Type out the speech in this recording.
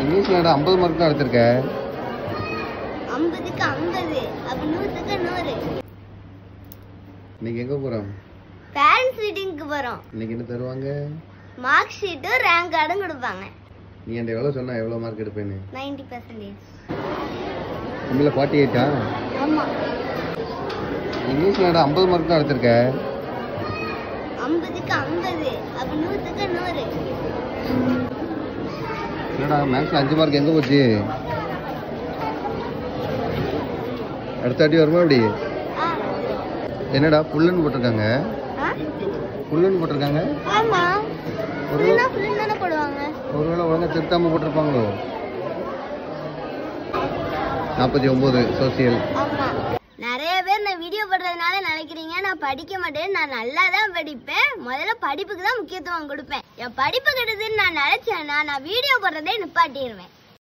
இங்கிலீஷ்ல 50 மார்க் தான் எடுத்திருக்க. 50க்கு 50 அப்ப 100க்கு 100. இன்னைக்கு எங்க போறோம்? பேரண்ட்ஸ் மீட்டிங்க்கு போறோம். இன்னைக்கு என்ன தருவாங்க? மார்க் ஷீட் ரேங்க் கார்டும் கொடுப்பாங்க. நீ என்கிட்ட எவ்வளவு சொன்னா எவ்வளவு மார்க் எடுப்பேன்னு? 90%. தமிழ்ல 48ஆ? ஆமா. இங்கிலீஷ்ல 50 மார்க் தான் எடுத்திருக்க. 50க்கு 50 அப்ப 100க்கு 100. என்னடா மேக்ஸ்ல 5 மார்க் எங்க போச்சு? அடுத்த வாட்டி வருமா அப்படி? என்னடா புல்லுன்னு போட்டிருக்காங்க? புல்லுன்னு போட்டிருக்காங்க? ஆமா. புல்லுனா புல்லுன்னு தானே போடுவாங்க. ஒருவேளை ஒழுங்கா திருத்தாம போட்டிருப்பாங்களோ? 49 சோசியல். ஆமா. நிறைய பேர் நான் வீடியோ போடுறதுனால நினைக்கிறீங்க நான் படிக்க மாட்டேன். நான் நல்லா தான் படிப்பேன். முதல்ல படிப்புக்கு தான் முக்கியத்துவம் கொடுப்பேன். என் படிப்பு கெடுதுன்னு நான் நினைச்சேன்னா நான் வீடியோ போடுறதே நிப்பாட்டிடுவேன்.